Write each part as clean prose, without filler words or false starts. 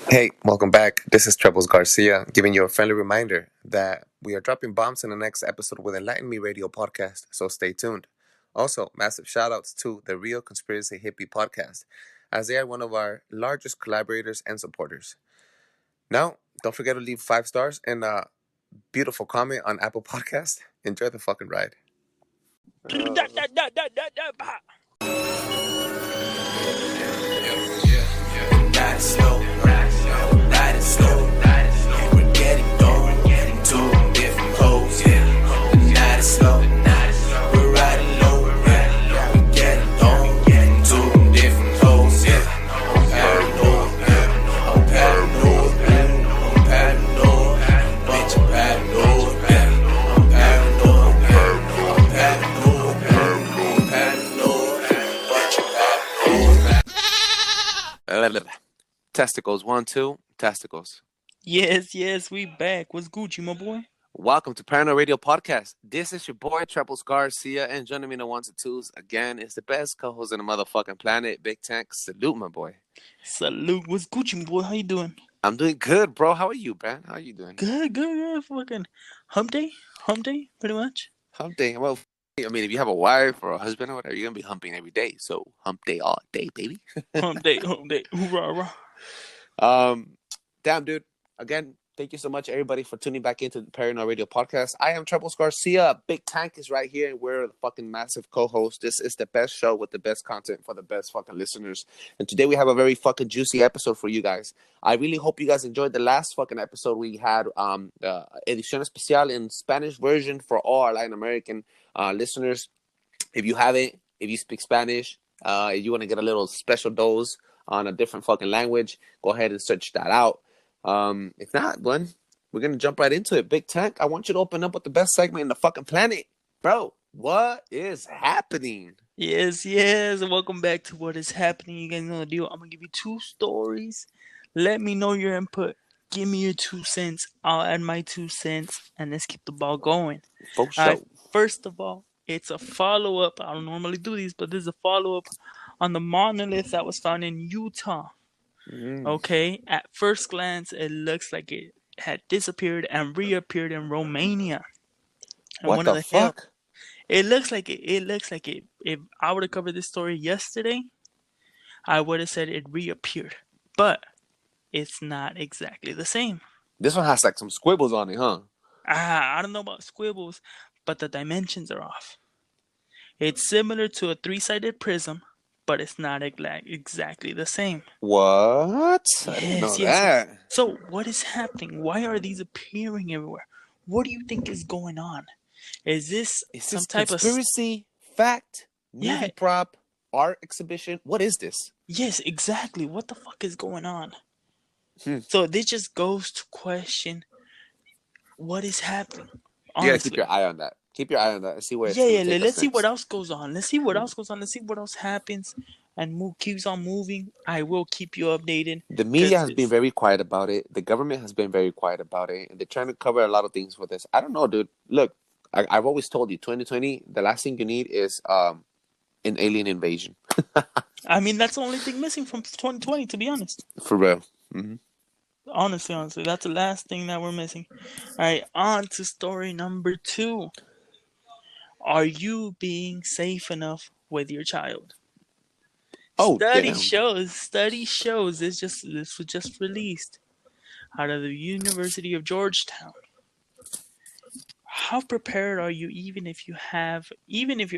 Hey, welcome back. This is Trebles Garcia, giving you a friendly reminder that we are dropping bombs in the next episode with Enlighten Me Radio podcast, so stay tuned. Also, massive shout outs to the Real Conspiracy Hippie podcast, as they are one of our largest collaborators and supporters. Now, don't forget to leave 5 stars and a beautiful comment on Apple Podcast. Enjoy the fucking ride. Ride slow, ride slow. We're getting going, two different clothes. Ride slow, we're riding low. We're getting going, two different clothes. I'm paranoid, I'm paranoid, I'm paranoid, bitch, I'm paranoid. I'm paranoid, I'm paranoid, I'm paranoid, bitch, I'm paranoid. Testicles, 1, 2, testicles. Yes, we back. What's Gucci, my boy? Welcome to Paranoid Radio Podcast. This is your boy, Trebles Garcia, and joining me in the ones and twos again is the best co-host on the motherfucking planet, Big Tank. Salute, my boy. Salute. What's Gucci, my boy? How you doing? I'm doing good, bro. How are you, man? How are you doing? Good. Fucking hump day, pretty much. Hump day. Well, I mean, if you have a wife or a husband or whatever, you're going to be humping every day. So hump day all day, baby. Hump day. Hoorah. Damn, dude. Again, thank you so much, everybody, for tuning back into the Paranoid Radio Podcast. I am Trebles Garcia. Big Tank is right here, and we're the fucking massive co-host. This is the best show with the best content for the best fucking listeners. And today we have a very fucking juicy episode for you guys. I really hope you guys enjoyed the last fucking episode we had, the Edición Especial in Spanish version for all our Latin American listeners. If you haven't, if you speak Spanish, if you want to get a little special dose on a different fucking language, go ahead and search that out. If not, Glenn, we're going to jump right into it. Big Tank, I want you to open up with the best segment in the fucking planet. Bro, what is happening? Yes. Welcome back to What Is Happening. You guys know the deal. I'm going to give you 2 stories. Let me know your input. Give me your 2 cents. I'll add my 2 cents. And let's keep the ball going. For sure. First of all, it's a follow-up. I don't normally do these, but this is a follow-up on the monolith that was found in Utah. Okay, at first glance, it looks like it had disappeared and reappeared in Romania. And what the fuck? It looks like it. If I would have covered this story yesterday, I would have said it reappeared. But it's not exactly the same. This one has like some squibbles on it, huh? I don't know about squibbles, but the dimensions are off. It's similar to a 3-sided prism, but it's not exactly the same. What? I didn't know that. So what is happening? Why are these appearing everywhere? What do you think is going on? Is this some type of conspiracy, fact, movie prop, art exhibition? What is this? Yes, exactly. What the fuck is going on? So this just goes to question what is happening. Honestly. You gotta keep your eye on that. Keep your eye on that and see where it's let's see what else goes on. Let's see what else goes on. Let's see what else happens and keeps on moving. I will keep you updated. The media has been very quiet about it. The government has been very quiet about it. And they're trying to cover a lot of things with this. I don't know, dude. Look, I've always told you, 2020, the last thing you need is an alien invasion. I mean, that's the only thing missing from 2020, to be honest. For real. Mm-hmm. Honestly, that's the last thing that we're missing. All right, on to story number 2. Are you being safe enough with your child? Study shows this was just released out of the University of Georgetown. How prepared are you, even if you're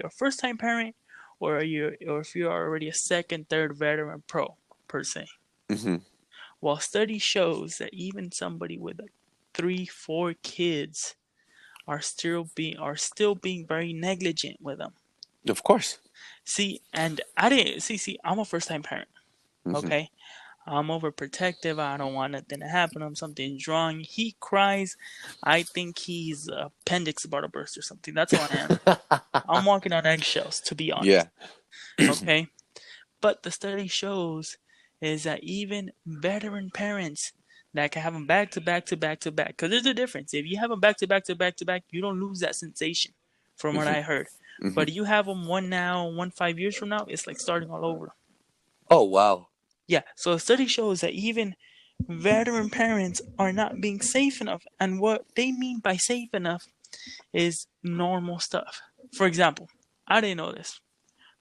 a first-time parent, or if you are already a second, third veteran pro per se? Mm-hmm. Well, study shows that even somebody with 3, 4 kids are still being very negligent with them. Of course. See, and I didn't see. I'm a first-time parent. Okay, I'm overprotective. I don't want nothing to happen to him. Something's wrong. He cries. I think his appendix about to burst or something. That's how I am. I'm walking on eggshells, to be honest. Yeah. Okay, but the study shows is that even veteran parents that can have them back to back, because there's a difference. If you have them back to back, you don't lose that sensation, from what I heard. But you have them one now, 5 years from now, it's like starting all over. Oh, wow. Yeah, so a study shows that even veteran parents are not being safe enough. And what they mean by safe enough is normal stuff. For example, I didn't know this,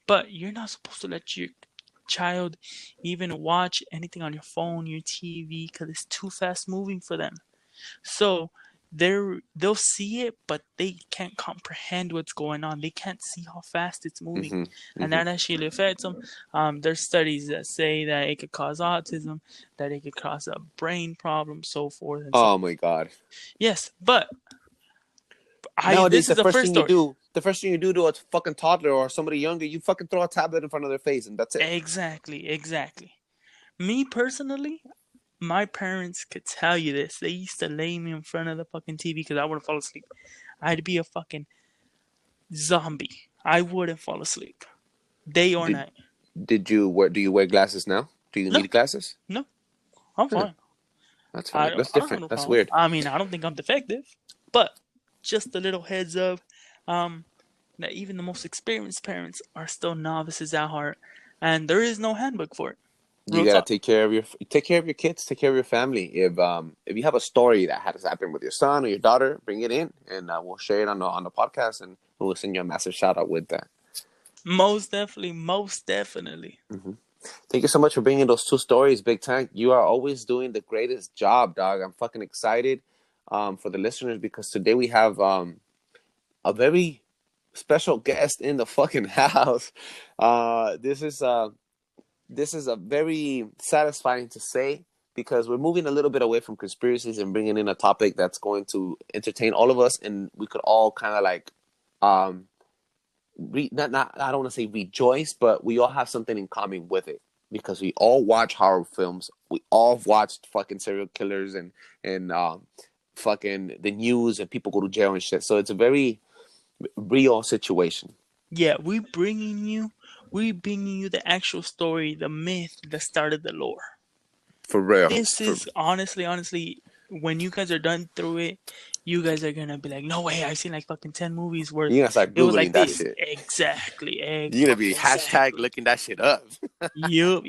but you're not supposed to let your child even watch anything on your phone, your TV, because it's too fast moving for them. So they'll see it, but they can't comprehend what's going on. They can't see how fast it's moving, and that actually affects them. There's studies that say that it could cause autism, that it could cause a brain problem, so forth and so Oh on. my god. Yes, but Nowadays, this is the first story. the first thing you do to a fucking toddler or somebody younger, you fucking throw a tablet in front of their face, and that's it. Exactly. Me personally, my parents could tell you this. They used to lay me in front of the fucking TV because I wouldn't fall asleep. I'd be a fucking zombie. I wouldn't fall asleep, day or night. Do you wear glasses now? Do you No. need glasses? No, I'm fine. That's I fine. That's don't have different. no That's problem. weird. I mean, I don't think I'm defective, but just a little heads up, that even the most experienced parents are still novices at heart, and there is no handbook for it. You Real gotta talk. take care of your kids, take care of your family. If you have a story that has happened with your son or your daughter, bring it in, and we'll share it on the podcast, and we'll send you a massive shout out with that. Most definitely. Thank you so much for bringing those two stories, Big Tank. You are always doing the greatest job, dog. I'm fucking excited for the listeners because today we have a very special guest in the fucking house. This is a very satisfying to say because we're moving a little bit away from conspiracies and bringing in a topic that's going to entertain all of us, and we could all kind of like I don't want to say rejoice, but we all have something in common with it because we all watch horror films. We all watched fucking serial killers and fucking the news and people go to jail and shit. So it's a very real situation. Yeah, we bringing you the actual story, the myth that started the lore. For real. This is honestly, when you guys are done through it, you guys are gonna be like, no way, I've seen like fucking 10 movies worth. You're gonna start It was Googling like that this. shit. Exactly. You're gonna be hashtag looking that shit up. Yup.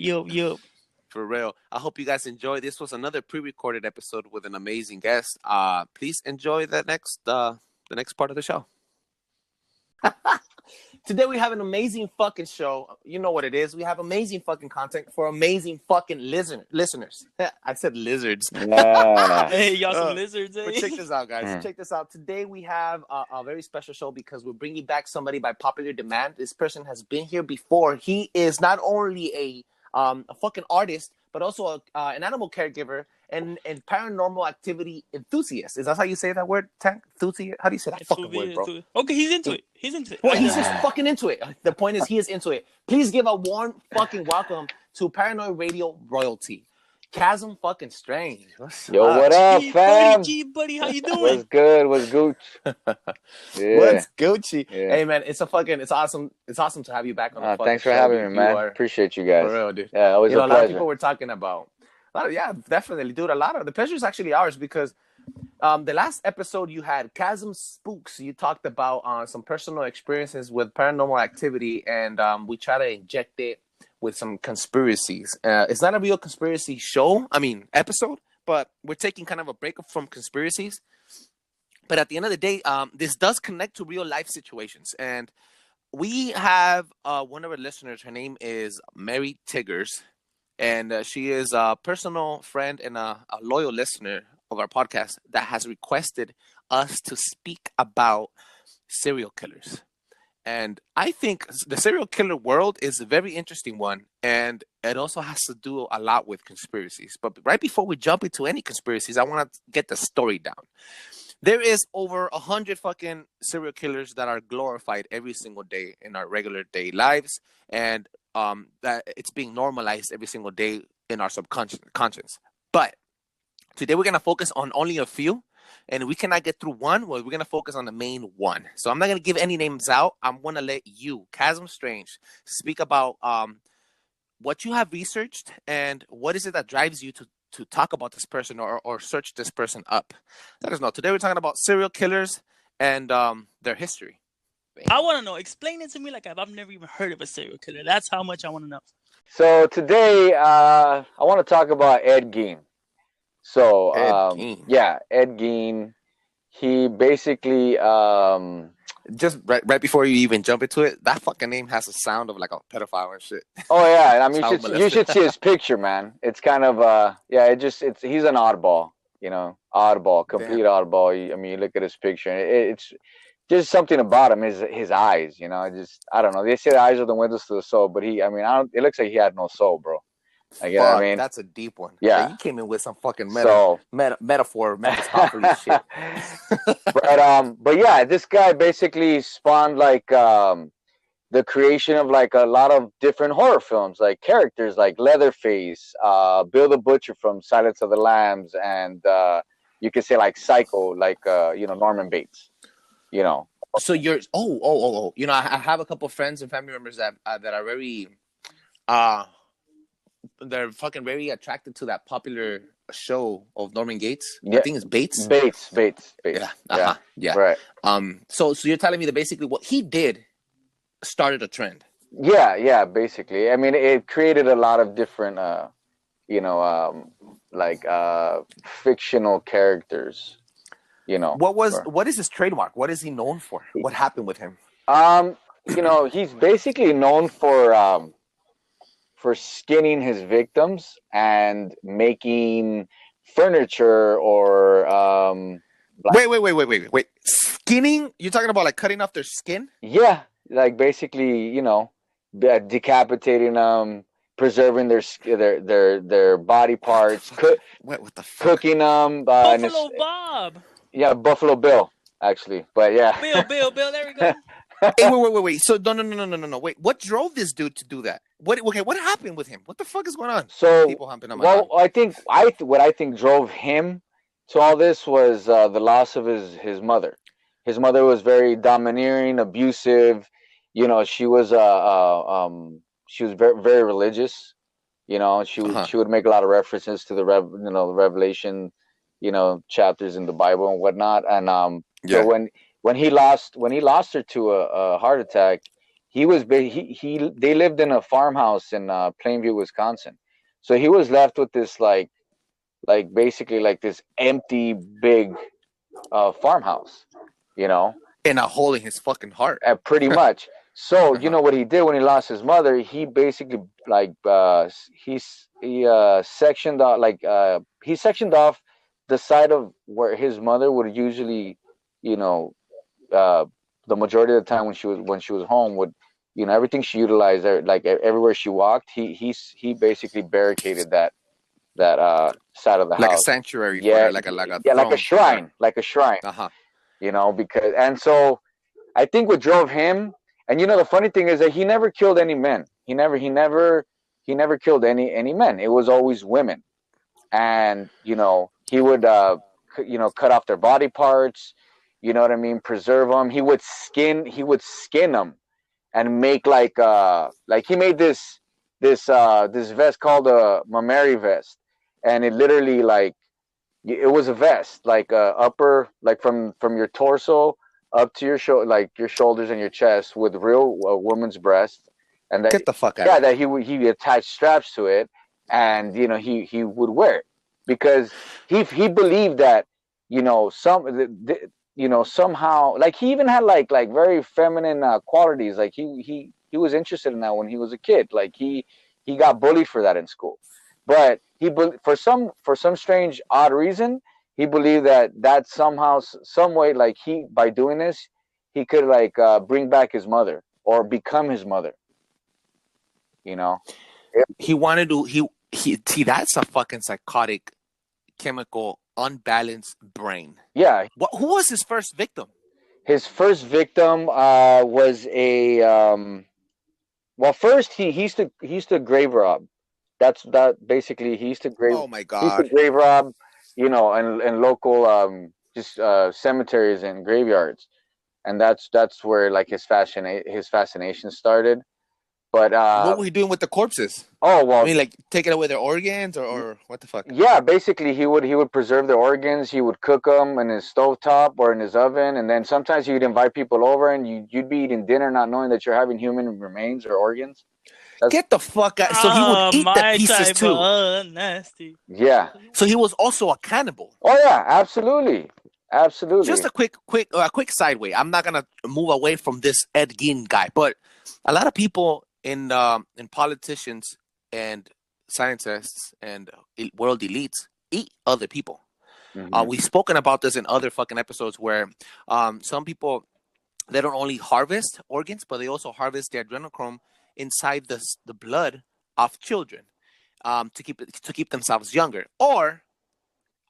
For real. I hope you guys enjoyed. This was another pre-recorded episode with an amazing guest. Please enjoy the next part of the show. Today we have an amazing fucking show. You know what it is. We have amazing fucking content for amazing fucking listeners. I said lizards. Hey, y'all some lizards, eh? But check this out, guys. Check this out. Today we have a very special show because we're bringing back somebody by popular demand. This person has been here before. He is not only a fucking artist, but also an animal caregiver and paranormal activity enthusiast. Is that how you say that word, Tank? Enthusiast? How do you say that fucking word, bro? Okay, he's into it. Well, he's just fucking into it. The point is, he is into it. Please give a warm fucking welcome to Paranoid Radio royalty, Chasm fucking Strange. Yo, what up, fam? Buddy, how you doing? What's good? What's Gooch? Yeah. What's Gucci? Yeah. Hey man, it's awesome. It's awesome to have you back on the fucking thanks for show. having me, man. Are, Appreciate you guys. for real, dude. Yeah, always You know, a a lot of pleasure. people were talking about. Yeah, definitely, dude. A lot of the pleasure is actually ours because the last episode you had Chasm Spooks. You talked about some personal experiences with paranormal activity, and we try to inject it with some conspiracies. It's not a real conspiracy episode, but we're taking kind of a break from conspiracies. But at the end of the day, this does connect to real life situations, and we have one of our listeners. Her name is Mary Tiggers. And she is a personal friend and a loyal listener of our podcast that has requested us to speak about serial killers. And I think the serial killer world is a very interesting one. And it also has to do a lot with conspiracies. But right before we jump into any conspiracies, I want to get the story down. There is over 100 fucking serial killers that are glorified every single day in our regular day lives. And that it's being normalized every single day in our subconscious. But today we're going to focus on only a few, and we cannot get through one. Well, we're going to focus on the main one. So I'm not going to give any names out. I'm going to let you, Chasm Strange, speak about what you have researched and what is it that drives you to talk about this person or search this person up. Let us know. Today we're talking about serial killers and their history. I want to know. Explain it to me like I've never even heard of a serial killer. That's how much I want to know. So today, I want to talk about Ed Gein. So Ed Gein. yeah, Ed Gein. He basically Just right before you even jump into it, that fucking name has a sound of like a pedophile and shit. oh yeah, I mean Child you molester. should see his picture, man. It's kind of yeah, it's he's an oddball, oddball, complete Damn. oddball. I mean, you look at his picture, and it's just something about him, his eyes, just I don't know. They say the eyes are the windows to the soul, but I mean, I don't. It looks like he had no soul, bro. Like, you know what I Fuck, mean? that's a deep one. Yeah, Yeah. you came in with some fucking So, metaphor, Mephistopheles shit. but yeah, this guy basically spawned like the creation of like a lot of different horror films, like characters like Leatherface, Bill the Butcher from Silence of the Lambs, and you could say like Psycho, like Norman Bates. So you're oh. I have a couple of friends and family members that are very uh they're fucking very attracted to that popular show of Norman Gates. Yeah. I think it's Bates. Bates. Yeah. Yeah. Right. So you're telling me that basically what he did started a trend. Yeah, basically. I mean, it created a lot of different like fictional characters, What is his trademark? What is he known for? What happened with him? He's basically known for skinning his victims and making furniture or Wait. Skinning? You're talking about like cutting off their skin? yeah, like basically, decapitating them, preserving their body parts, What the fuck? cooking them. Buffalo Bob. Yeah, Buffalo Bill, actually, but yeah. Bill. There we go. Hey, wait. So no. Wait, what drove this dude to do that? What happened with him? What the fuck is going on? So, People humping on my lawn. what I think drove him to all this was the loss of his mother. His mother was very domineering, abusive. She was very very religious. She would make a lot of references to the Revelation, chapters in the Bible and whatnot. And so when he lost her to a heart attack, they lived in a farmhouse in Plainview, Wisconsin. So he was left with this like basically like this empty big farmhouse, And a hole in his fucking heart. pretty much. So what he did when he lost his mother, he basically like he sectioned off he sectioned off the side of where his mother would usually, the majority of the time when she was home would, everything she utilized, like everywhere she walked, he basically barricaded that side of the house, Like a sanctuary, yeah, like a like a shrine, because, and so I think what drove him, and the funny thing is that he never killed any men. He never killed any men. It was always women, and he would cut off their body parts. You know what I mean? Preserve them. He would skin them, and make like he made this vest called a Mamari vest, and it literally it was a vest like upper, like from your torso up to your your shoulders and your chest, with real woman's breast, and that, get the fuck out. Yeah, that he attached straps to it, and he would wear it because he believed that somehow, like, he even had like very feminine qualities. Like he was interested in that when he was a kid. Like he got bullied for that in school, but for some strange odd reason, he believed that somehow, some way, like by doing this, he could bring back his mother or become his mother. He wanted to. He see, that's a fucking psychotic, chemical, unbalanced brain. Yeah. Who was his first victim? His first victim was a well, first he used to grave rob. That basically, he used to grave. Oh my God. He used to grave rob, in local cemeteries and graveyards, and that's where like his fascination started. But what were he doing with the corpses? Oh well, I mean, like taking away their organs, or what the fuck? Yeah, basically he would preserve their organs. He would cook them in his stovetop or in his oven, and then sometimes he would invite people over, and you'd be eating dinner not knowing that you're having human remains or organs. Get the fuck out. So he would Ah, eat the my pieces type too. of nasty. Yeah. So he was also a cannibal. Oh yeah, absolutely, Just absolutely. a quick sideway. I'm not gonna move away from this Ed Gein guy, but a lot of people in politicians and scientists and world elites eat other people. Hmm. We've spoken about this in other fucking episodes where some people, they don't only harvest organs, but they also harvest the adrenochrome inside the blood of children to keep themselves younger. Or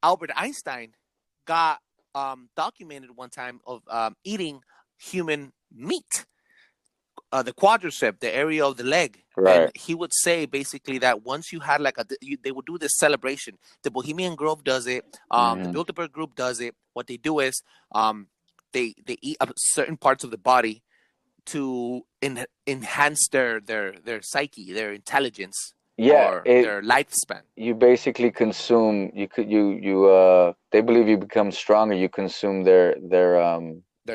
Albert Einstein got documented one time of eating human meat, the quadricep, the area of the leg. Right. And he would say basically that once you had they would do this celebration. The Bohemian Grove does it. The Hmm. Bilderberg Group does it. What they do is they eat certain parts of the body to enhance their psyche, their intelligence, Yeah, or it. their lifespan, You basically consume. You could. You. They believe you become stronger. You consume their their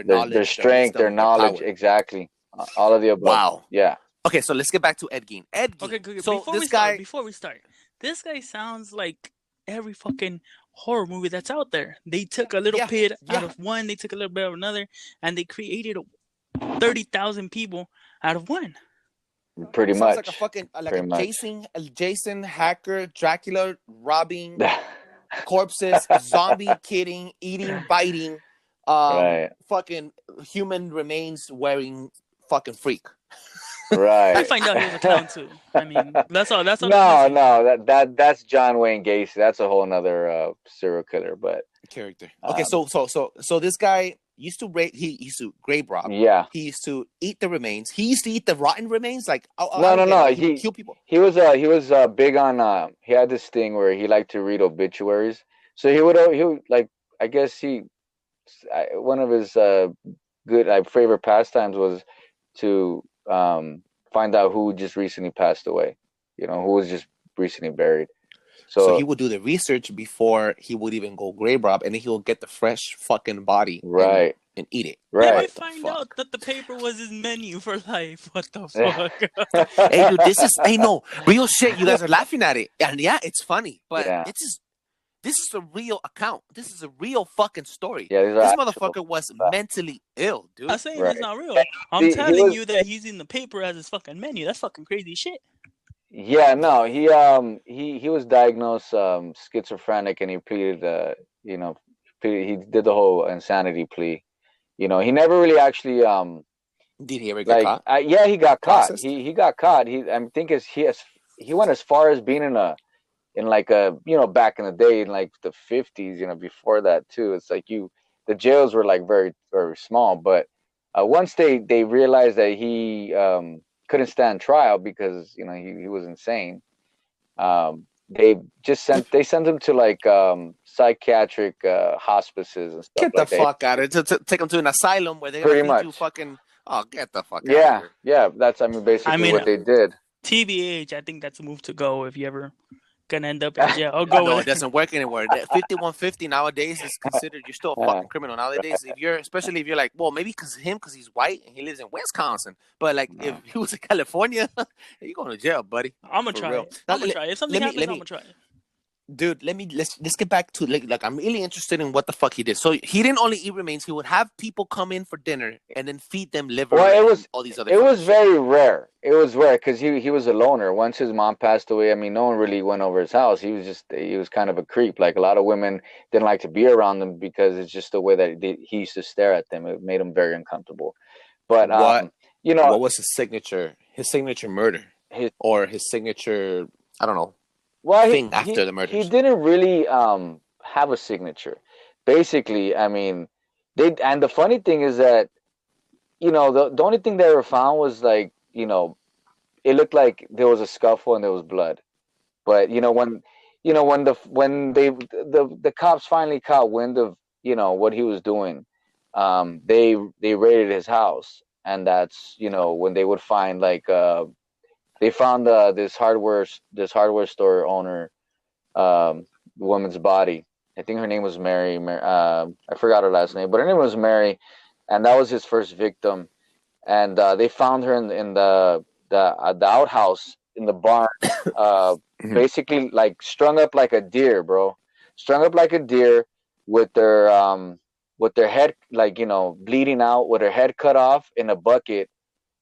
knowledge, their strength, their wisdom, their knowledge. power. Exactly. All of the above. Wow. Yeah. Okay, so let's get back to Ed Gein. Ed Okay, Gein. okay. So this guy, Before we start, this guy sounds like every fucking horror movie that's out there. They took a little yeah, bit out yeah, of one, they took a little bit of another, and they created 30,000 people out of one. Pretty sounds much. like a fucking like Pretty much. A Jason hacker, Dracula robbing corpses, zombie killing, eating, biting, Right. fucking human remains wearing fucking freak. I Right. find out he was a clown too. I mean, that's all. That's all. No, that's missing. no, that's John Wayne Gacy. That's a whole nother serial killer. But Character. Okay, so this guy used to he used to grave rob. yeah, He used to eat the remains. He used to eat the rotten remains. Like no, no, no. He would kill people. He was big on. He had this thing where he liked to read obituaries. So he would like. I guess one of his good favorite pastimes was to find out who just recently passed away. You know, who was just recently buried. So he would do the research before he would even go grave rob, and then he will get the fresh fucking body, right, and eat it. Then right. I find out that the paper was his menu for life. What the fuck? Hey, dude, no real shit. You guys are laughing at it, and yeah, it's funny, but Yeah. this is a real account. This is a real fucking story. Yeah, these are This actual motherfucker was mentally ill, dude. I'm saying Right. it's not real. I'm He telling was- you that he's in the paper as his fucking menu. That's fucking crazy shit. Yeah, no, he was diagnosed schizophrenic, and he pleaded he did the whole insanity plea. You know, he never really actually Did he ever get caught? yeah, he got caught. Processed? He got caught. I think he went as far as being in like a back in the day in like the 50s, before that too. It's like the jails were like very, very small, but once they realized that he couldn't stand trial because he was insane. They sent him to like psychiatric hospices and stuff. Get the like that. fuck out of it. To take him to an asylum where they're Pretty gonna feed you much. fucking. Oh, get the fuck out Yeah, of here. yeah. That's basically what they did. TBH, I think that's a move to go if you ever gonna end up in jail. I'll go No, with it doesn't work anywhere. 5150 nowadays is considered you're still a fucking criminal nowadays. Especially if you're like, well, maybe because he's white and he lives in Wisconsin. But like, if he was in California, you're going to jail, buddy. I'm gonna For try real. it. Now, I'm gonna try it. If something happens, I'm gonna try it. Dude, let's get back to like I'm really interested in what the fuck he did. So he didn't only eat remains; he would have people come in for dinner and then feed them liver. Well, and all these other. It was very rare. It was rare because he was a loner. Once his mom passed away, I mean, no one really went over his house. He was kind of a creep. Like a lot of women didn't like to be around him because it's just the way that he used to stare at them. It made him very uncomfortable. But what was his signature? His signature murder, or his signature? I don't know. Thing after the murders. He didn't really have a signature. Basically, I mean, and the funny thing is that the only thing they ever found was like it looked like there was a scuffle and there was blood. But when the cops finally caught wind of what he was doing, they raided his house, and that's when they would find like they found this hardware store owner woman's body. I think her name was Mary. I forgot her last name, but her name was Mary, and that was his first victim. And they found her in the outhouse in the barn, basically like strung up like a deer, bro. Strung up like a deer with their head like bleeding out, with her head cut off in a bucket,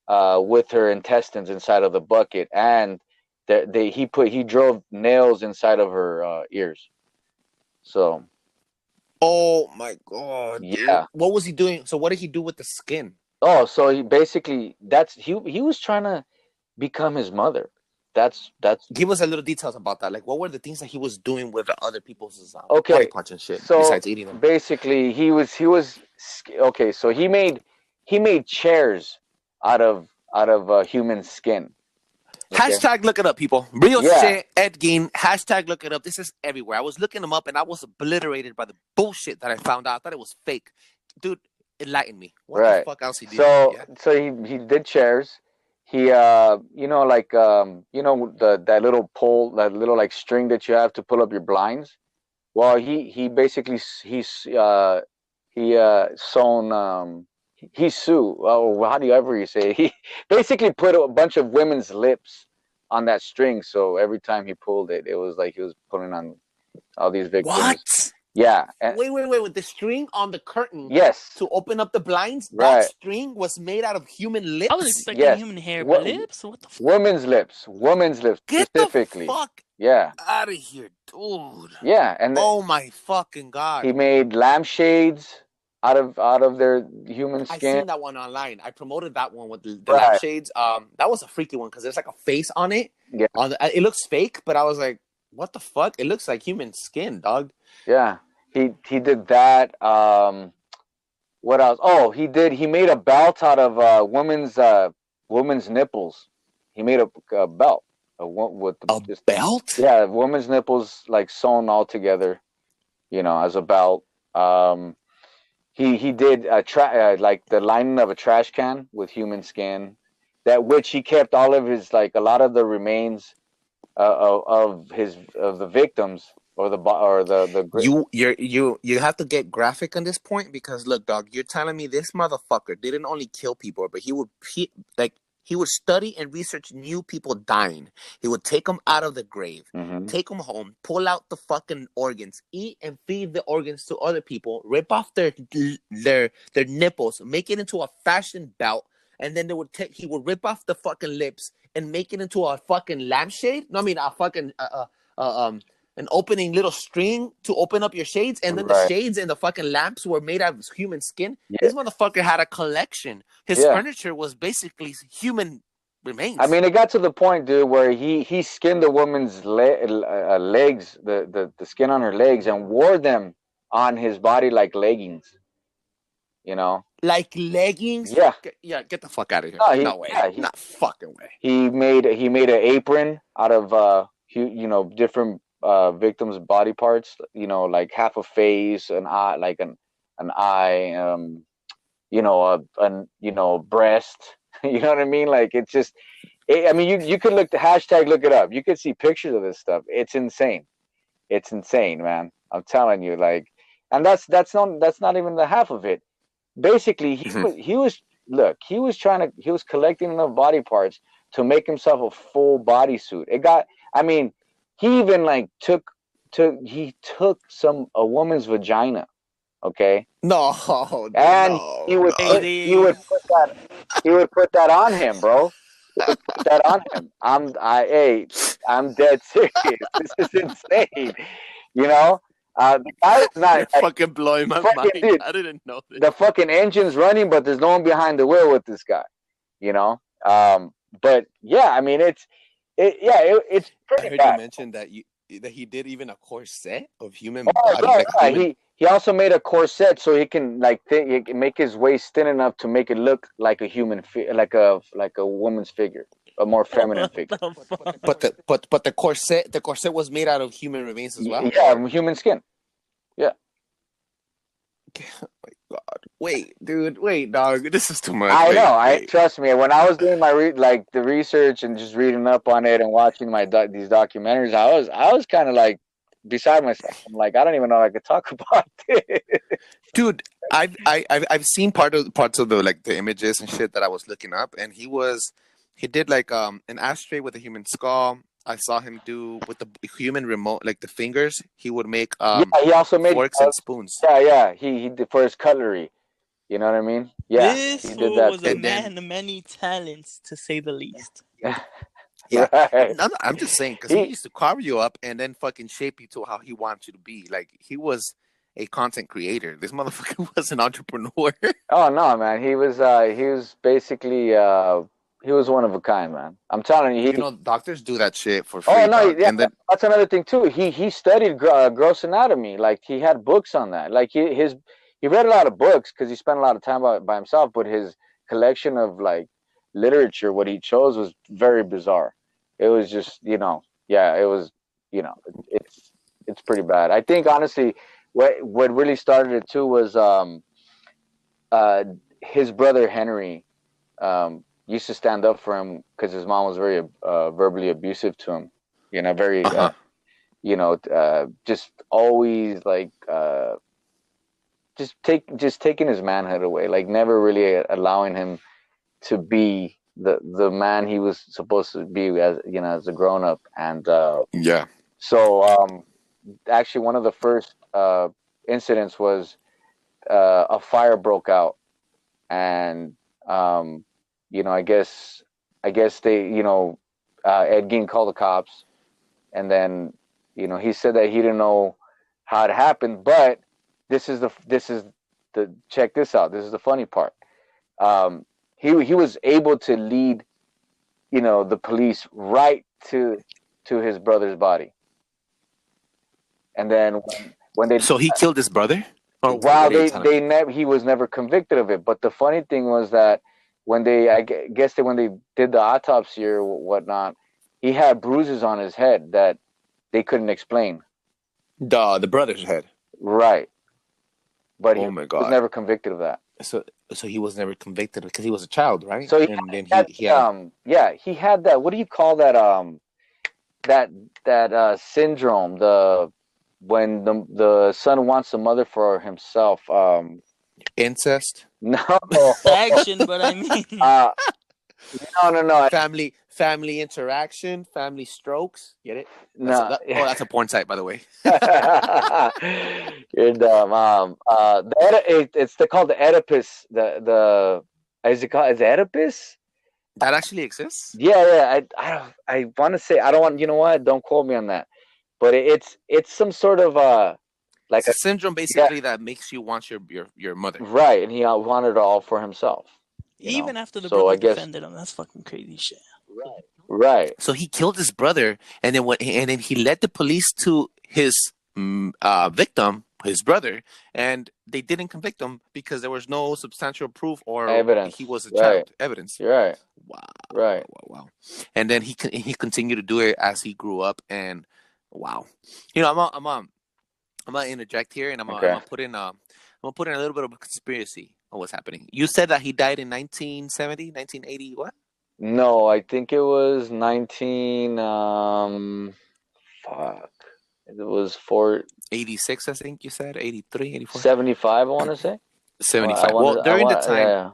with her intestines inside of the bucket, and he drove nails inside of her ears. So Oh my god, dude! yeah. What was he doing? So what did he do with the skin? Oh, so he basically he was trying to become his mother. That's Give us a little details about that. Like, what were the things that he was doing with the other people's body okay. parts and shit So besides eating them? basically, he was okay. So he made chairs out of human skin. Okay. Hashtag look it up, people. Real Yeah. shit, Ed Gein. Hashtag look it up. This is everywhere. I was looking them up and I was obliterated by the bullshit that I found out. I thought it was fake. Dude, enlighten me. What Right. the fuck else he did? So Yeah. so he did chairs. He like that little pole, that little like string that you have to pull up your blinds. Well, he basically sewn he sew. Oh, how do you ever you say it? He basically put a bunch of women's lips on that string, so every time he pulled it, it was like he was pulling on all these victims. What? Yeah. Wait. With the string on the curtain Yes. to open up the blinds, Right. that string was made out of human lips? I was expecting Yes. human hair, but lips? What the fuck? Women's lips. Women's lips Get specifically. the fuck Yeah. out of here, dude. Yeah. And Oh my fucking god. he made lampshades out of their human I skin. seen that one online. I promoted that one with the Right. lampshades. That was a freaky one because there's like a face on it. Yeah. It looks fake, but I was like, what the fuck? It looks like human skin, dog. Yeah. He did that. What else? Oh, he made a belt out of woman's nipples. He made a belt. With belt? Yeah, woman's nipples like sewn all together, as a belt. He did like the lining of a trash can with human skin, that which he kept all of his a lot of the remains of the victims or You have to get graphic on this point because look, dog, you're telling me this motherfucker didn't only kill people, but he would study and research new people dying. He would take them out of the grave, take them home, pull out the fucking organs, eat and feed the organs to other people, rip off their nipples, make it into a fashion belt, and then he would rip off the fucking lips and make it into a fucking lampshade. No, I mean a fucking an opening little string to open up your shades, and then the shades and the fucking lamps were made out of human skin. Yeah. This motherfucker had a collection. His furniture was basically human remains. I mean, it got to the point, dude, where he skinned the woman's legs, the skin on her legs, and wore them on his body like leggings. Like leggings? Yeah. Get the fuck out of here. No way. Yeah, not fucking way. He made an apron out of different victims' body parts, like half a face, an eye, like an eye, a breast. You know what I mean? Like, it's just, I mean, you could look it up. You could see pictures of this stuff. It's insane. It's insane, man. I'm telling you, like, and that's not even the half of it. Basically, he was collecting enough body parts to make himself a full bodysuit. He even took a woman's vagina, okay? No, and no, he would put that on him, bro. He would put that on him. I'm dead serious. This is insane. The guy is not fucking blowing my mind. Dude, I didn't know this. The fucking engine's running, but there's no one behind the wheel with this guy. But yeah, I mean, it's pretty I heard bad. you mention that he did even a corset of human body. Right. He also made a corset so he can make his waist thin enough to make it look like a human, like a woman's figure, a more feminine figure. But the corset was made out of human remains as well. Yeah, human skin. Yeah. Oh my god! Wait, dog. This is too much. I know. Trust me. When I was doing my the research and just reading up on it and watching these documentaries, I was kind of like beside myself. I'm like, I don't even know if I could talk about it. Dude, I've seen parts of the the images and shit that I was looking up, and he was He did like an ashtray with a human skull. I saw him do with the human remote, like the fingers. He would make Yeah, he also made forks and spoons, yeah, he did for his cutlery. You know what I mean? Yeah, This he did fool that was a too. and then man of many talents, to say the least. yeah, Right. I'm just saying because he He used to carve you up and then fucking shape you to how he wants you to be. Like he was a content creator. This motherfucker was an entrepreneur. oh no, man. He was basically he was one of a kind, man. I'm telling you, You know, doctors do that shit for oh free, no, dog. yeah, And then that's another thing too. He studied gross anatomy. Like he had books on that. Like he read a lot of books because he spent a lot of time by himself. But his collection of like literature, what he chose was very bizarre. It was just yeah, it was it's pretty bad. I think honestly, what really started it too was uh his brother Henry used to stand up for him because his mom was very verbally abusive to him. Very uh-huh. just always like just taking his manhood away, like never really allowing him to be the man he was supposed to be as a grown up. And Yeah. so actually one of the first incidents was a fire broke out, and I guess they Ed Gein called the cops, and then he said that he didn't know how it happened, but this is the check this out. This is the funny part. He was able to lead the police right to his brother's body, and then when they So he killed his brother? Or wow, what are you telling me? he was never convicted of it. But the funny thing was that when when they did the autopsy or whatnot, he had bruises on his head that they couldn't explain. The brother's head. Right, but he Oh my was god. never convicted of that. So he was never convicted because he was a child, right? So And then had, he had yeah, he had that. What do you call that? That syndrome. When the son wants the mother for himself. incest, No. Action, but I mean, uh, no. family interaction, family strokes. Get it? No. That's a porn site, by the way. You're dumb. It's called the Oedipus. Is it called? Is it Oedipus? That actually exists. Yeah. I want to say I don't want. You know what? Don't quote me on that. But it's some sort of like It's a syndrome basically that makes you want your mother. right, and he wanted it all for himself. even after the So brother I guess defended him, that's fucking crazy shit. right. So he killed his brother, and then he led the police to his victim, his brother, and they didn't convict him because there was no substantial proof or Evidence. he was a Right. child. Evidence. You're right. Wow. Right. Wow. And then he continued to do it as he grew up, and wow. I'm gonna interject here, and I'm gonna put in a little bit of a conspiracy of what's happening. You said that he died in 1970, 1980, what? No, I think it was 19. Fuck. It was 86, I think you said 83, 84, 75. I want to say 75. Well, during the time yeah.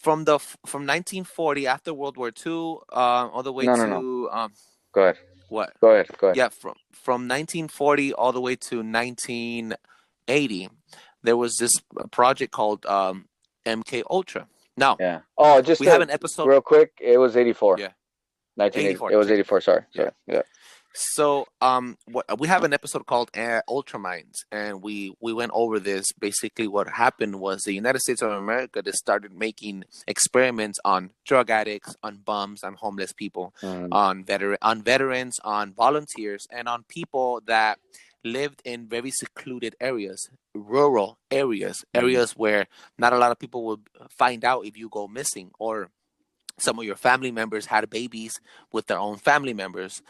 from 1940 after World War II, all the way No. to Go ahead. what? Go ahead. Yeah, from 1940 all the way to 1980, there was this project called MK Ultra. Now, Yeah. Oh, just we have an episode real quick. It was 84. Yeah. 1984. It was 84. Sorry. Yeah. So, we have an episode called Ultraminds, and we went over this. Basically, what happened was the United States of America just started making experiments on drug addicts, on bums, on homeless people, on veterans, on volunteers, and on people that lived in very secluded areas, rural areas, areas where not a lot of people will find out if you go missing, or some of your family members had babies with their own family members,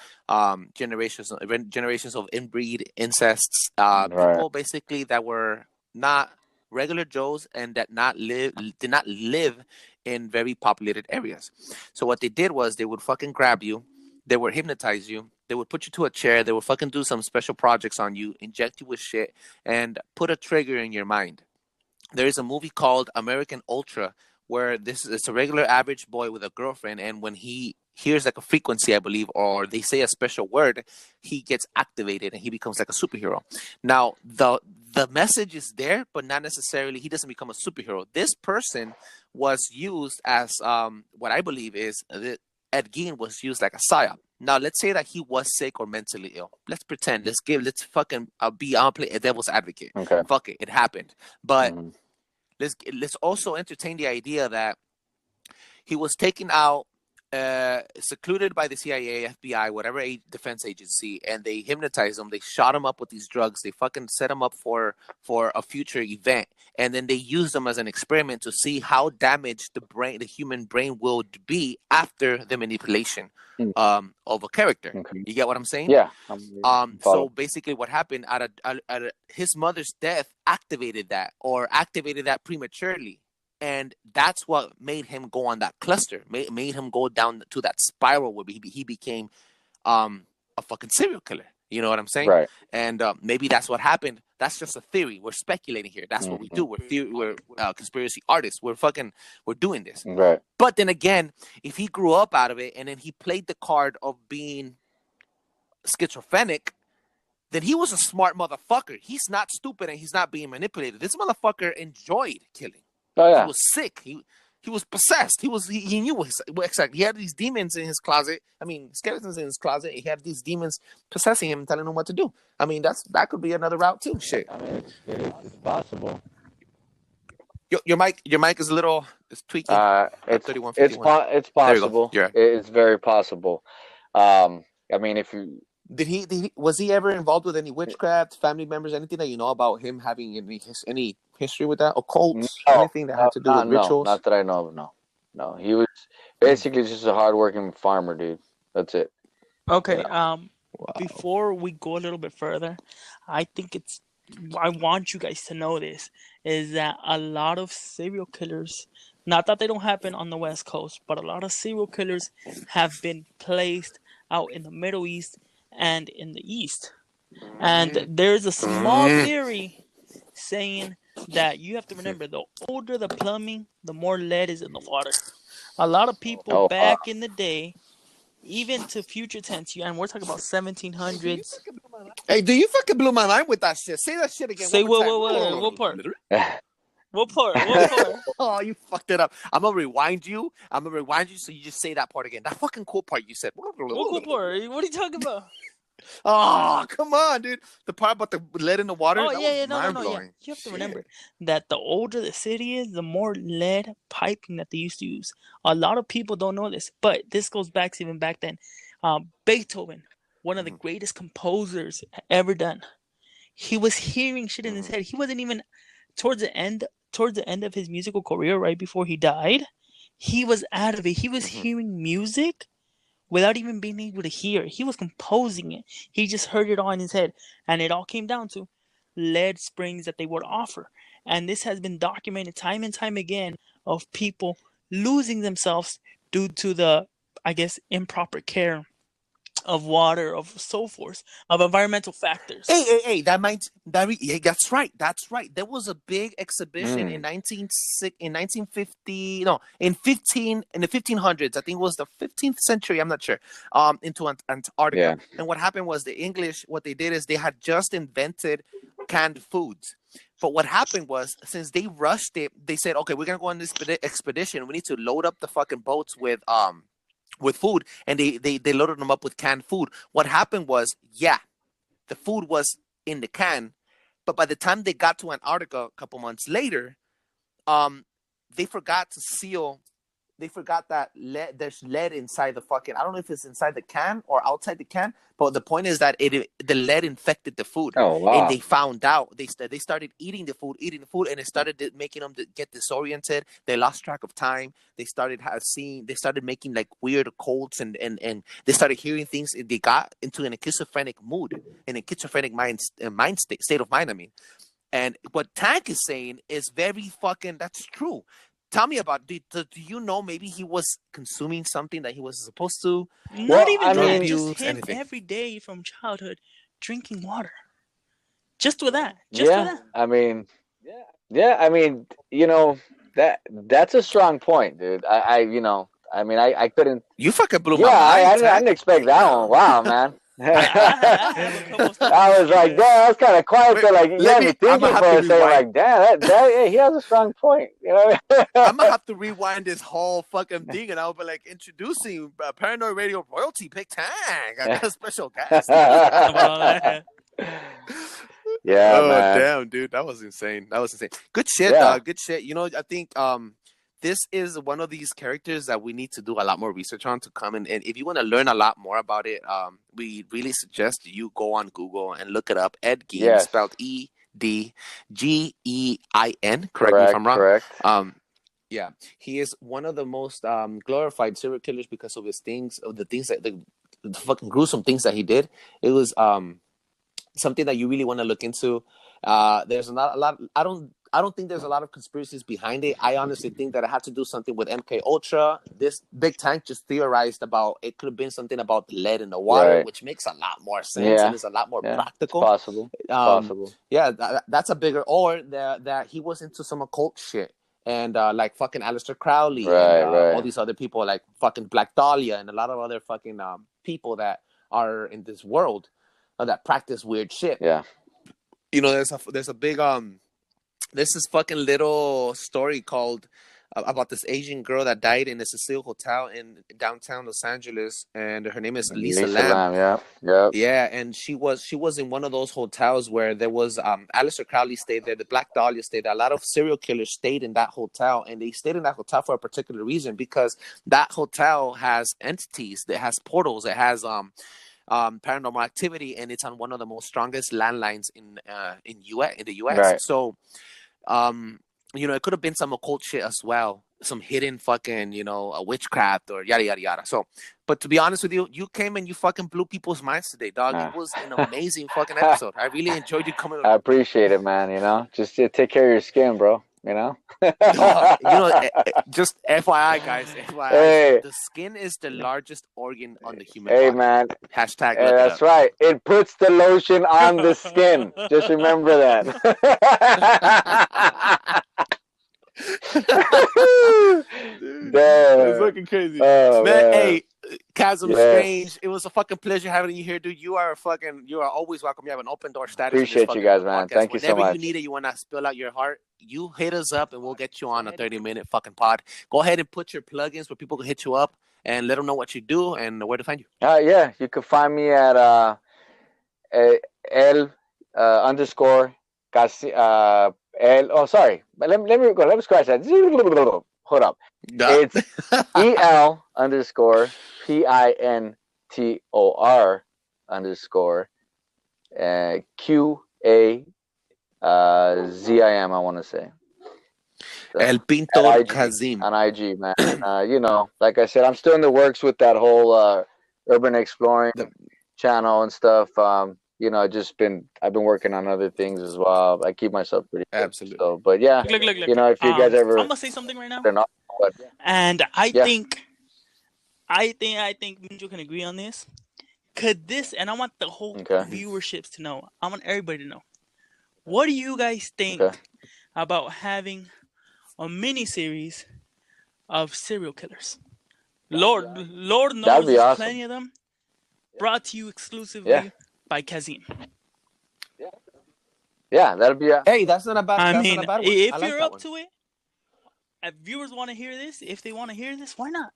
generations of inbreed, incests, people basically that were not regular Joes and did not live in very populated areas. So what they did was they would fucking grab you, they would hypnotize you, they would put you to a chair, they would fucking do some special projects on you, inject you with shit, and put a trigger in your mind. There is a movie called American Ultra where this is a regular average boy with a girlfriend, and when he hears like a frequency, I believe, or they say a special word, he gets activated and he becomes like a superhero. Now the message is there, but not necessarily he doesn't become a superhero. This person was used as what I believe is Ed Gein was used like a psyop. Now let's say that he was sick or mentally ill. Let's pretend. Let's fucking I'll play a devil's advocate. Okay. Fuck it, it happened. But Mhm. let's also entertain the idea that he was taken out, secluded by the CIA, FBI, whatever defense agency, and they hypnotized him. They shot him up with these drugs. They fucking set him up for a future event, and then they used him as an experiment to see how damaged the human brain would be after the manipulation of a character. Okay. You get what I'm saying? Yeah. So basically, what happened his mother's death activated that prematurely. And that's what made him go on that cluster, made him go down to that spiral where he became a fucking serial killer. You know what I'm saying? Right. And maybe that's what happened. That's just a theory. We're speculating here. That's what we do. We're conspiracy artists. We're doing this. Right. But then again, if he grew up out of it and then he played the card of being schizophrenic, then he was a smart motherfucker. He's not stupid and he's not being manipulated. This motherfucker enjoyed killing. Oh yeah. He was sick. He was possessed. He knew what exactly. He had these demons in his closet. I mean, skeletons in his closet. He had these demons possessing him, telling him what to do. I mean, that could be another route too. Shit. I mean, it's possible. Your mic is a little tweaking. It's 3151. it's possible. Right. It's very possible. I mean, if you was he ever involved with any witchcraft, family members, anything that you know about him having any history with that, occult, anything that had to do with rituals? Not that I know of. No. He was basically just a hardworking farmer, dude. That's it. Okay. Wow. Before we go a little bit further, I want you guys to know this, is that a lot of serial killers, not that they don't happen on the West Coast, but a lot of serial killers have been placed out in the Middle East and in the East. And there's a small theory saying that you have to remember, the older the plumbing, the more lead is in the water. A lot of people back in the day, even to future tense, and we're talking about 1700s. Hey, do you fucking blew my mind with that shit? Say that shit again. Say what part? What part? Oh, you fucked it up. I'm gonna rewind you so you just say that part again. That fucking cool part you said. What cool part? What are you talking about? Oh, come on, dude. The part about the lead in the water. Oh, no. Yeah. You have to remember that the older the city is, the more lead piping that they used to use. A lot of people don't know this, but this goes back to even back then. Beethoven, one of the greatest composers ever done. He was hearing shit in his head. He wasn't even towards the end of his musical career, right before he died. He was out of it. He was hearing music without even being able to hear. He was composing it. He just heard it all in his head. And it all came down to lead springs that they would offer. And this has been documented time and time again of people losing themselves due to the, I guess, improper care of water, of so forth, of environmental factors. Hey, that's right. There was a big exhibition in the 1500s. I think it was the 15th century. I'm not sure. Into Antarctica. Yeah. And what happened was the English, what they did is they had just invented canned foods. But what happened was, since they rushed it, they said, okay, we're going to go on this expedition. We need to load up the fucking boats with food, and they loaded them up with canned food. What happened was, the food was in the can, but by the time they got to Antarctica a couple months later, they forgot to seal. They forgot that there's lead inside the fucking. I don't know if it's inside the can or outside the can, but the point is that the lead infected the food. Oh wow! And they found out. They started eating the food, and it started making them get disoriented. They lost track of time. They started making like weird cults, and they started hearing things. They got into a schizophrenic mood, in a schizophrenic state of mind. I mean, and what Tank is saying is very fucking. That's true. Tell me about. Do you know maybe he was consuming something that he wasn't supposed to? Not even that. Just Just him every day from childhood drinking water. Just with that. Just with that. I mean, you know, That's a strong point, dude. I couldn't. You fucking blew Yeah, my mind, I Tank. didn't expect that one. Wow, man. I have a couple I stories was like, damn, here. that was kind of quiet. Wait, So, like, you let had me. me I'm gonna thinking have for to a second. rewind. Like, damn, yeah, he has a strong point. You know. I'm gonna have to rewind this whole fucking thing, and I'll be like introducing Paranoid Radio royalty, Big Tank, a special guest. Yeah, Oh man. damn, dude, that was insane. That was insane. Good shit, Yeah. dog. Good shit. You know, I think this is one of these characters that we need to do a lot more research on to come in. And if you want to learn a lot more about it, we really suggest you go on Google and look it up. Ed Gein, Yes. spelled EDGEIN. Correct me if I'm wrong. Correct. Yeah, he is one of the most glorified serial killers because of his things, of the things that the fucking gruesome things that he did. It was something that you really want to look into. There's not a lot. I don't think there's a lot of conspiracies behind it. I honestly think that it had to do something with MK Ultra. This Big Tank just theorized about it could have been something about lead in the water, Right. which makes a lot more sense and is a lot more practical. It's possible. Yeah, that's a bigger, or that he was into some occult shit. And like fucking Aleister Crowley and all these other people like fucking Black Dahlia and a lot of other fucking people that are in this world that practice weird shit. Yeah. You know, there's a big there's this fucking little story called about this Asian girl that died in a Cecil Hotel in downtown Los Angeles, and her name is Lisa Lam. Yeah, and she was in one of those hotels where there was Aleister Crowley stayed there, the Black Dahlia stayed there. A lot of serial killers stayed in that hotel, and they stayed in that hotel for a particular reason, because that hotel has entities, that has portals, it has paranormal activity, and it's on one of the most strongest landlines in the US. Right. So you know, it could have been some occult shit as well, some hidden fucking, you know, a witchcraft or yada yada yada. So, but to be honest with you, you came and you fucking blew people's minds today, dog. It was an amazing fucking episode. I really enjoyed you coming. I appreciate it, man. You know, just take care of your skin, bro. You know. You know, just FYI, guys. FYI, Hey. the skin is the largest organ on the human Hey, body. man. Hashtag. Hey, that's right. It puts the lotion on the skin. Just remember that. It's fucking crazy. Oh, man, hey, Chasm Yes. Strange, it was a fucking pleasure having you here, dude. You are always welcome. You have an open door status. Appreciate you guys, man. Podcast. Thank you so Whenever much. you need it, you want to spill out your heart, you hit us up and we'll get you on a 30-minute fucking pod. Go ahead and put your plugins where people can hit you up and let them know what you do and where to find you. Yeah, you can find me at L underscore Garcia. Oh, sorry. Let me scratch that. Hold up. It's EL underscore PINTOR underscore QAZIM. I want to say. So, El Pintor at IG, Kazim. on IG, man. You know, like I said, I'm still in the works with that whole urban exploring channel and stuff. You know, I've been working on other things as well. I keep myself pretty good. Absolutely. So, but yeah, Look. you know, if you guys ever, I'm gonna say something right now, not, but, and I Yeah. think me and you can agree on this. Could this, and I want the whole Okay. viewerships to know. I want everybody to know. What do you guys think Okay. about having a mini series of serial killers? Lord knows That'd be there's awesome. plenty of them. Brought to you exclusively Yeah. by Kazim. Yeah, that'd be Hey, that's not a bad. I that's mean, not a bad one. if I like you're that up one. to it, if viewers want to hear this, if they want to hear this, why not?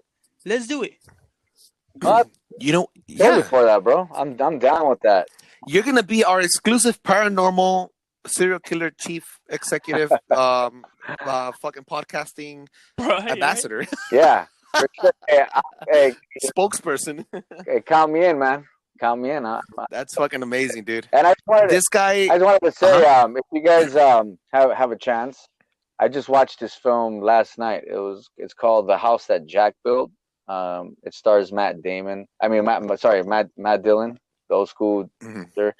Let's do it. You know, totally yeah, for that, bro. I'm down with that. you're gonna be our exclusive paranormal serial killer chief executive, fucking podcasting Right, ambassador, Yeah. For sure. Hey, spokesperson. hey, count me in, man. Count me in. Huh? That's fucking amazing, dude. And I just wanted This guy. to say, if you guys have a chance, I just watched this film last night. It's called The House That Jack Built. It stars Matt Dillon, the old school actor.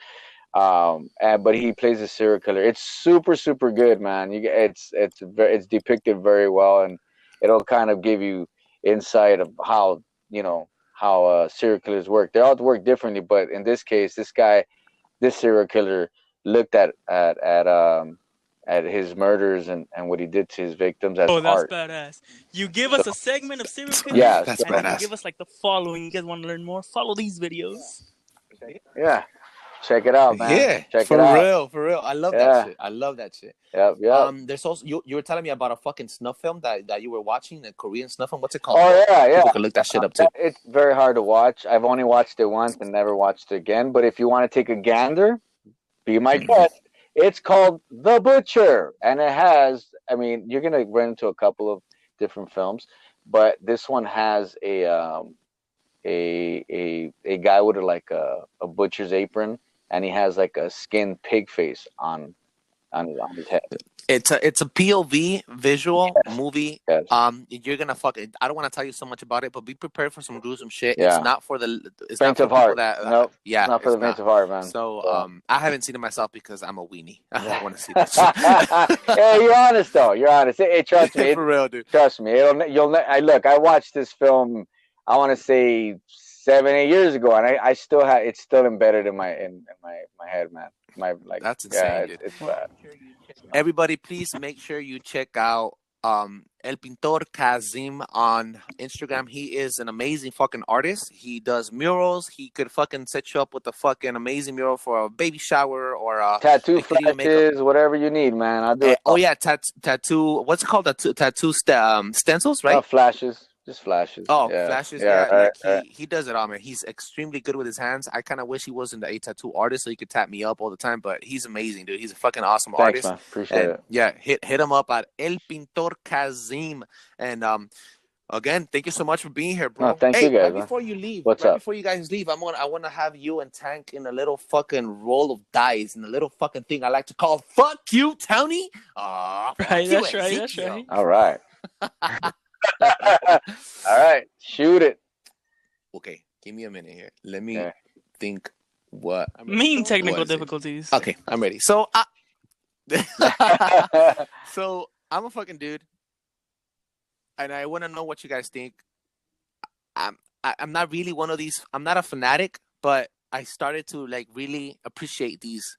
But he plays a serial killer. It's super, super good, man. It's depicted very well, and it'll kind of give you insight of how serial killers work. They all work differently, but in this case, this serial killer looked at at his murders and what he did to his victims as Oh, that's art. badass. You give us a segment of serial killers, Yeah, That's and then you badass. give us like the following. You guys want to learn more? Follow these videos. yeah. Check it out, man. Yeah, Check for it out. real, for real. I love that Yeah. shit. I love that shit. Yep. There's also you were telling me about a fucking snuff film that you were watching, a Korean snuff film. What's it called? Oh yeah. People can look that shit up too. It's very hard to watch. I've only watched it once and never watched it again. But if you want to take a gander, be my guest. It's called The Butcher, and it has. I mean, you're gonna run into a couple of different films, but this one has a guy with a butcher's apron, and he has like a skinned pig face on his head. It's a POV visual movie. Yes. You're gonna I don't want to tell you so much about it, but be prepared for some gruesome shit. Yeah. It's not for the Faint of heart. Nope. Yeah, Not for the faint of heart, man. So I haven't seen it myself because I'm a weenie. I don't want to see that shit. Hey, you're honest though. You're honest. Hey, trust me. For real, dude. Trust me. I watched this film. I want to say 7-8 years ago, and I still have it's still embedded in my head, man. That's insane, dude. It's bad. Everybody, please make sure you check out El Pintor Kazim on Instagram. He is an amazing fucking artist. He does murals. He could fucking set you up with a fucking amazing mural for a baby shower or a Tattoo flashes, whatever you need, man. I'll do it. Oh yeah, tattoo. What's it called? Tattoo stencils, right? Flashes. Just flashes. Oh, yeah. flashes. Yeah, Yeah, he does it all, man. He's extremely good with his hands. I kind of wish he wasn't a tattoo artist so he could tap me up all the time, but he's amazing, dude. He's a fucking awesome Thanks, artist. man. Appreciate it. Yeah, hit him up at El Pintor Kazim. And again, thank you so much for being here, bro. No, thank you guys. Right man. before you leave, What's up? Before you guys leave, I want to have you and Tank in a little fucking roll of dice in a little fucking thing I like to call "Fuck You, Tony." Right, that's right. That's right. All right. All right, shoot it. Okay, give me a minute here. Let me think. What Technical difficulties. Okay, I'm ready. So, so I'm a fucking dude, and I want to know what you guys think. I'm not really one of these. I'm not a fanatic, but I started to like really appreciate these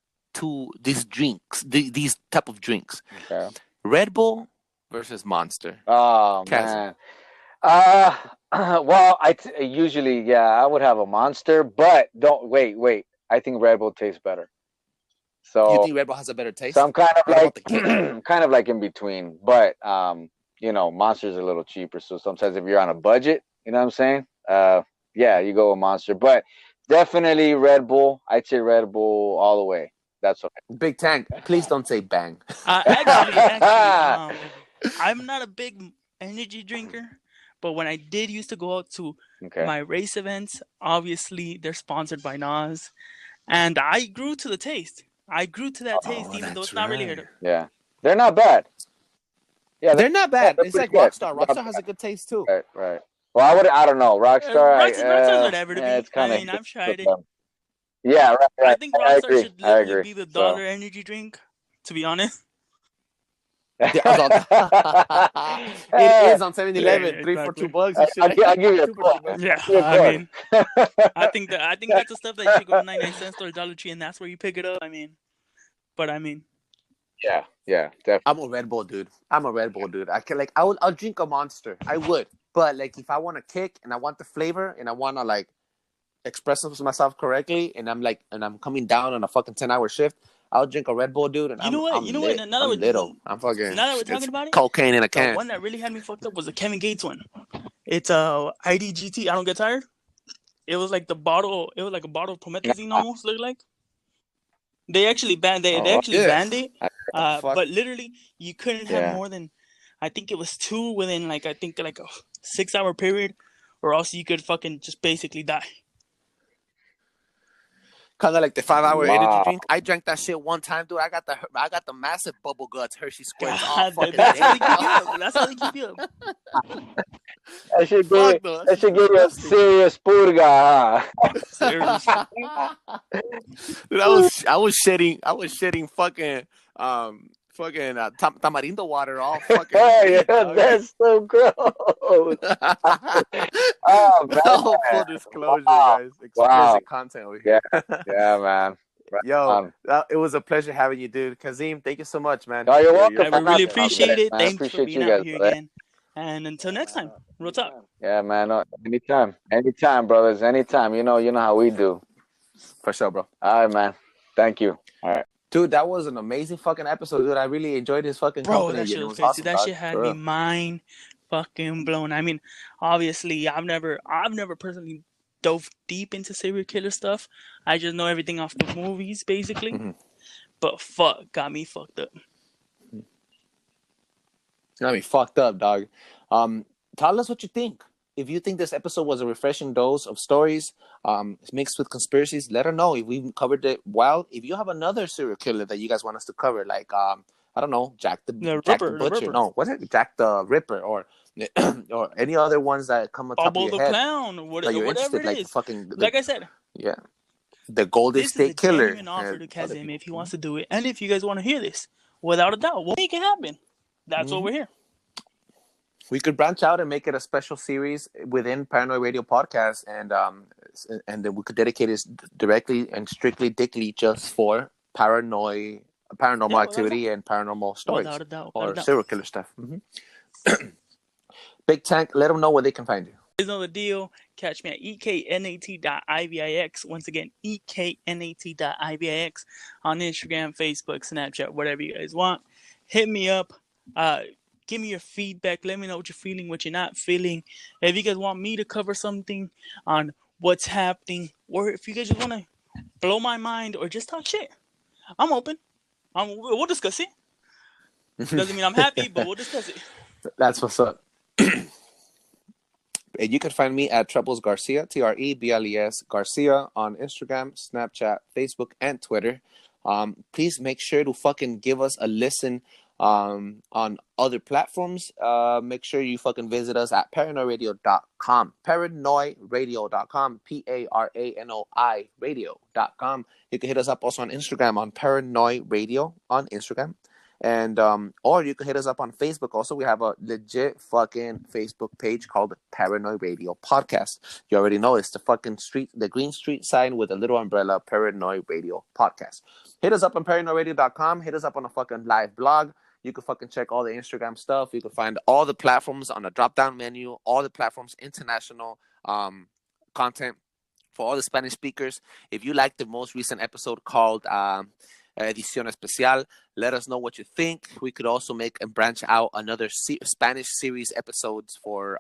drinks, these type of drinks. Okay. Red Bull versus Monster. Oh Kazim. man. Well, usually I would have a Monster, but don't wait. I think Red Bull tastes better. So You think Red Bull has a better taste? So I'm kind of What like about the kick? kind of like in between, but Monster's a little cheaper. So sometimes if you're on a budget, you know what I'm saying? You go with Monster, but definitely Red Bull. I'd say Red Bull all the way. That's okay. Big Tank, please don't say bang. Actually, I'm not a big energy drinker, but when I did used to go out to my race events, obviously they're sponsored by Nas, and I grew to the taste. I grew to that taste, even though it's not really here. Yeah, they're not bad. Yeah, they're not bad. It's like good. Rockstar. Rockstar has a good taste too. Right. Well, I don't know. Rockstar. Rockstar's whatever to me. It's kind of. I've tried it. Yeah, right. I think Rockstar agree. should literally be the dollar energy drink, to be honest. It is on 7-Eleven, 3 for $2. I'll give you a call. Yeah, I mean, I think that's the stuff that you should go to 99 cent store, Dollar Tree, and that's where you pick it up. Yeah, definitely. I'm a Red Bull dude. I'll drink a Monster. I would, but like if I want to kick and I want the flavor and I want to like express myself correctly, and I'm coming down on a fucking 10-hour shift, I'll drink a Red Bull, dude. And you know what? I'm little. I'm fucking. Now that we're talking about it, cocaine in a can. The one that really had me fucked up was the Kevin Gates one. It's IDGT. I don't get tired. It was like the bottle. It was like a bottle of promethazine almost looked like. They actually banned. They actually banned it. But literally, you couldn't have more than, I think it was 2 within like a 6-hour period, or else you could fucking just basically die. Kind of like the 5-hour energy drink. I drank that shit one time, dude. I got the massive bubble guts, Hershey squares. That's how they keep you up. That should give you a serious purga, huh? Dude, I was shedding fucking tamarindo water all fucking. That's so gross. Oh man! Full disclosure, guys. Explicit content over here. Yeah, man. Yo, on. it was a pleasure having you, dude. Kazim, thank you so much, man. No, you're welcome. I really fucking awesome. appreciate it. Man, I Thanks for appreciate being you out guys, here brother. again. And until next time, real talk. Yeah, man. Anytime. Anytime, brothers. Anytime. You know how we do. For sure, bro. All right, man. Thank you. All right. Dude, that was an amazing fucking episode, dude. I really enjoyed his fucking Bro, company. that shit It was was crazy. awesome, That dog. shit had For me real. mind fucking blown. I mean, obviously, I've never personally dove deep into serial killer stuff. I just know everything off the movies, basically. Mhm. But fuck, got me fucked up. Got me fucked up, dog. Tell us what you think. If you think this episode was a refreshing dose of stories mixed with conspiracies, let us know if we covered it well. If you have another serial killer that you guys want us to cover, like I don't know, Jack the Ripper, the Butcher. Ripper. No, what's it? Jack the Ripper, or or any other ones that come on top of Bubble your the head Clown, that you're whatever interested, it like is. fucking Like I said, the Golden this is a State Killer. genuine offer to Other Kazim people. if he wants to do it. And if you guys want to hear this, without a doubt, we'll make it happen. That's what we're here. We could branch out and make it a special series within Paranoid Radio Podcast, and then we could dedicate it directly and strictly dickly just for paranormal Yeah, activity and paranormal stories Without a doubt. or serial killer stuff. Big Tank, let them know where they can find you. You know the deal. Catch me at eknat.ivix. Once again, eknat.ivix on Instagram, Facebook, Snapchat, whatever you guys want. Hit me up. Give me your feedback. Let me know what you're feeling, what you're not feeling. If you guys want me to cover something on what's happening, or if you guys just want to blow my mind or just talk shit, I'm open. We'll discuss it. Doesn't mean I'm happy, but we'll discuss it. That's what's up. And you can find me at Trebles Garcia, Trebles Garcia on Instagram, Snapchat, Facebook, and Twitter. Please make sure to fucking give us a listen on other platforms. Make sure you fucking visit us at paranoidradio.com. Paranoidradio.com. PARANOI radio.com. You can hit us up also on Instagram on Paranoid Radio on Instagram. And or you can hit us up on Facebook. Also, we have a legit fucking Facebook page called Paranoid Radio Podcast. You already know it's the fucking the green street sign with a little umbrella, Paranoid Radio Podcast. Hit us up on paranoidradio.com. Hit us up on a fucking live blog. You can fucking check all the Instagram stuff. You can find all the platforms on the drop-down menu, all the platforms, international content for all the Spanish speakers. If you like the most recent episode called Edición Especial, let us know what you think. We could also make and branch out another Spanish series episodes for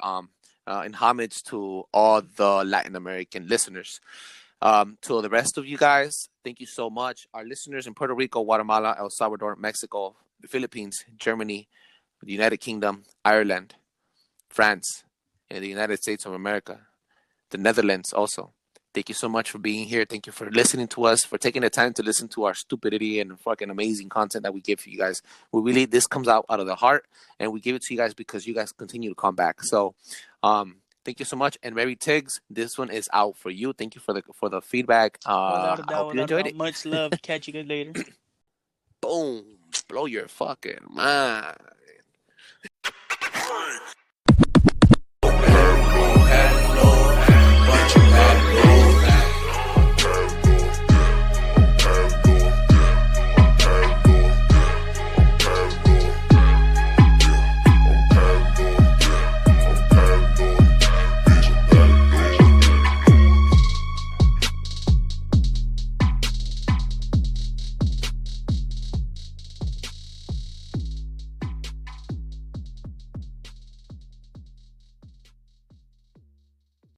in homage to all the Latin American listeners. To the rest of you guys, thank you so much. Our listeners in Puerto Rico, Guatemala, El Salvador, Mexico, the Philippines, Germany, the United Kingdom, Ireland, France, and the United States of America, the Netherlands also. Thank you so much for being here. Thank you for listening to us, for taking the time to listen to our stupidity and fucking amazing content that we give for you guys. This comes out of the heart, and we give it to you guys because you guys continue to come back. So, thank you so much. And Mary Tiggs, this one is out for you. Thank you for the feedback. Without a doubt, I hope you enjoyed it. Much love. Catch you guys later. Boom. Blow your fucking mind.